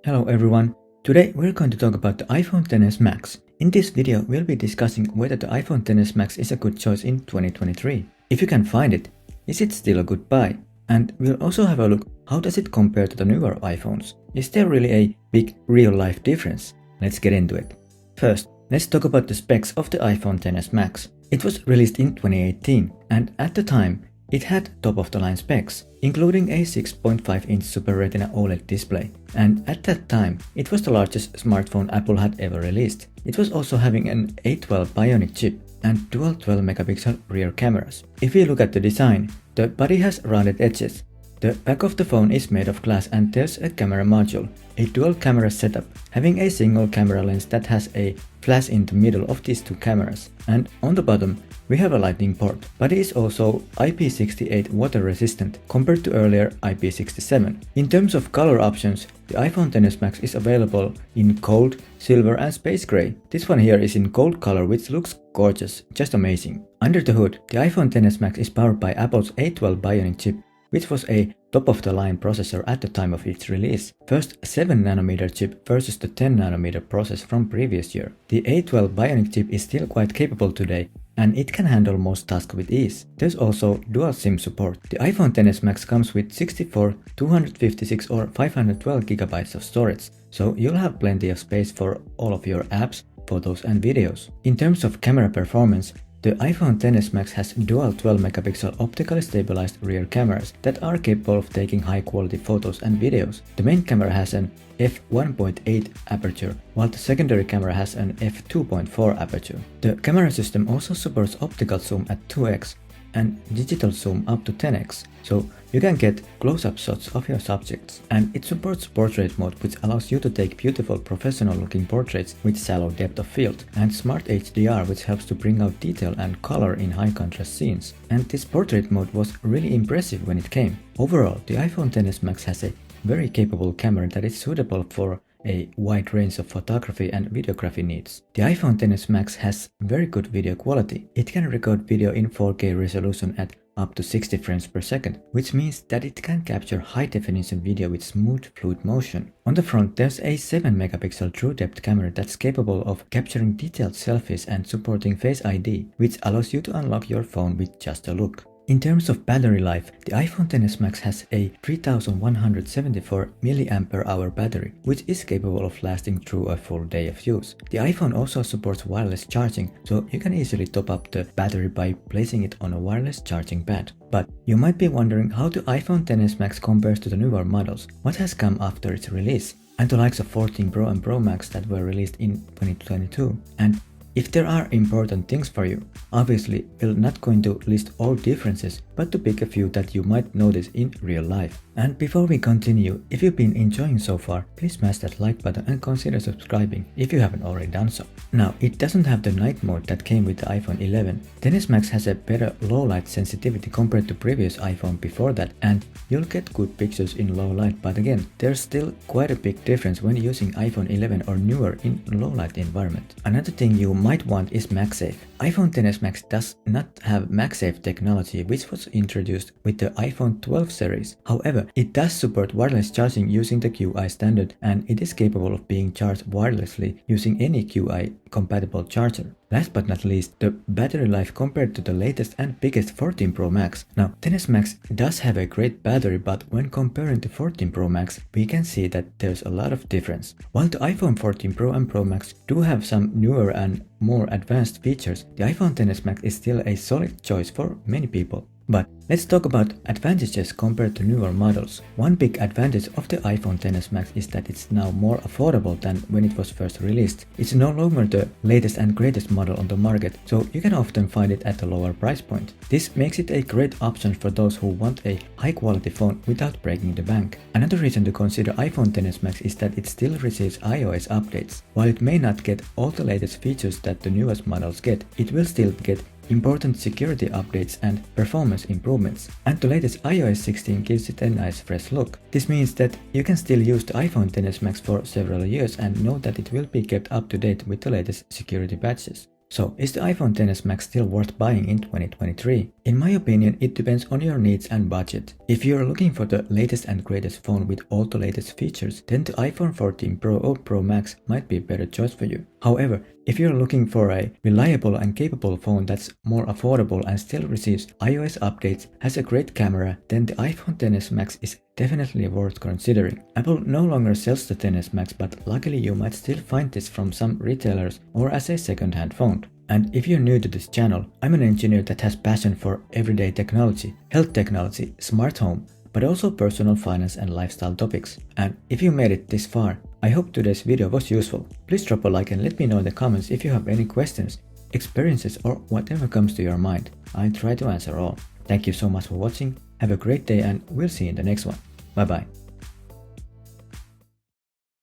Hello everyone, today we're going to talk about the iPhone XS Max. In this video we'll be discussing whether the iPhone XS Max is a good choice in 2023. If you can find it, is it still a good buy? And we'll also have a look how does it compare to the newer iPhones. Is there really a big real life difference? Let's get into it. First, let's talk about the specs of the iPhone XS Max. It was released in 2018 and at the time it had top-of-the-line specs, including a 6.5-inch Super Retina OLED display, and at that time, it was the largest smartphone Apple had ever released. It was also having an A12 Bionic chip and dual 12-megapixel rear cameras. If we look at the design, the body has rounded edges. The back of the phone is made of glass and there's a camera module, a dual camera setup, having a single camera lens that has a flash in the middle of these two cameras, and on the bottom, we have a lightning port, but it is also IP68 water resistant compared to earlier IP67. In terms of color options, the iPhone XS Max is available in gold, silver and space gray. This one here is in gold color, which looks gorgeous, just amazing. Under the hood, the iPhone XS Max is powered by Apple's A12 Bionic chip, which was a top-of-the-line processor at the time of its release. First 7nm chip versus the 10nm process from previous year. The A12 Bionic chip is still quite capable today, and it can handle most tasks with ease. There's also dual SIM support. The iPhone XS Max comes with 64, 256 or 512GB of storage, so you'll have plenty of space for all of your apps, photos and videos. In terms of camera performance, the iPhone XS Max has dual 12-megapixel optically stabilized rear cameras that are capable of taking high-quality photos and videos. The main camera has an f1.8 aperture, while the secondary camera has an f2.4 aperture. The camera system also supports optical zoom at 2x and digital zoom up to 10x, so you can get close-up shots of your subjects. And it supports portrait mode, which allows you to take beautiful professional-looking portraits with shallow depth of field, and Smart HDR, which helps to bring out detail and color in high-contrast scenes. And this portrait mode was really impressive when it came. Overall, the iPhone XS Max has a very capable camera that is suitable for a wide range of photography and videography needs. The iPhone XS Max has very good video quality. It can record video in 4K resolution at up to 60 frames per second, which means that it can capture high-definition video with smooth, fluid motion. On the front, there's a 7-megapixel true-depth camera that's capable of capturing detailed selfies and supporting Face ID, which allows you to unlock your phone with just a look. In terms of battery life, the iPhone XS Max has a 3174 mAh battery, which is capable of lasting through a full day of use. The iPhone also supports wireless charging, so you can easily top up the battery by placing it on a wireless charging pad. But you might be wondering how the iPhone XS Max compares to the newer models, what has come after its release, and the likes of 14 Pro and Pro Max that were released in 2022. And if there are important things for you, obviously we're not going to list all differences, but to pick a few that you might notice in real life. And before we continue, if you've been enjoying so far, please smash that like button and consider subscribing if you haven't already done so. Now, it doesn't have the night mode that came with the iPhone 11. XS Max has a better low light sensitivity compared to previous iPhone before that, and you'll get good pictures in low light, but again, there's still quite a big difference when using iPhone 11 or newer in low light environment. Another thing you might want is MagSafe. iPhone XS Max does not have MagSafe technology, which was introduced with the iPhone 12 series. However, it does support wireless charging using the Qi standard, and it is capable of being charged wirelessly using any Qi compatible charger. Last but not least, the battery life compared to the latest and biggest 14 Pro Max. Now, XS Max does have a great battery, but when comparing to 14 Pro Max, we can see that there's a lot of difference. While the iPhone 14 Pro and Pro Max do have some newer and more advanced features, the iPhone XS Max is still a solid choice for many people. But let's talk about advantages compared to newer models. One big advantage of the iPhone XS Max is that it's now more affordable than when it was first released. It's no longer the latest and greatest model on the market, so you can often find it at a lower price point. This makes it a great option for those who want a high-quality phone without breaking the bank. Another reason to consider iPhone XS Max is that it still receives iOS updates. While it may not get all the latest features that the newest models get, it will still get important security updates and performance improvements, and the latest iOS 16 gives it a nice fresh look. This means that you can still use the iPhone XS Max for several years and know that it will be kept up to date with the latest security patches. So, is the iPhone XS Max still worth buying in 2023? In my opinion, it depends on your needs and budget. If you're looking for the latest and greatest phone with all the latest features, then the iPhone 14 Pro or Pro Max might be a better choice for you. However, if you're looking for a reliable and capable phone that's more affordable and still receives iOS updates, has a great camera, then the iPhone XS Max is definitely worth considering. Apple no longer sells the XS Max, but luckily you might still find this from some retailers or as a second-hand phone. And if you're new to this channel, I'm an engineer that has passion for everyday technology, health technology, smart home, but also personal finance and lifestyle topics. And if you made it this far, I hope today's video was useful. Please drop a like and let me know in the comments if you have any questions, experiences or whatever comes to your mind. I'll try to answer all. Thank you so much for watching, have a great day and we'll see you in the next one. Bye bye.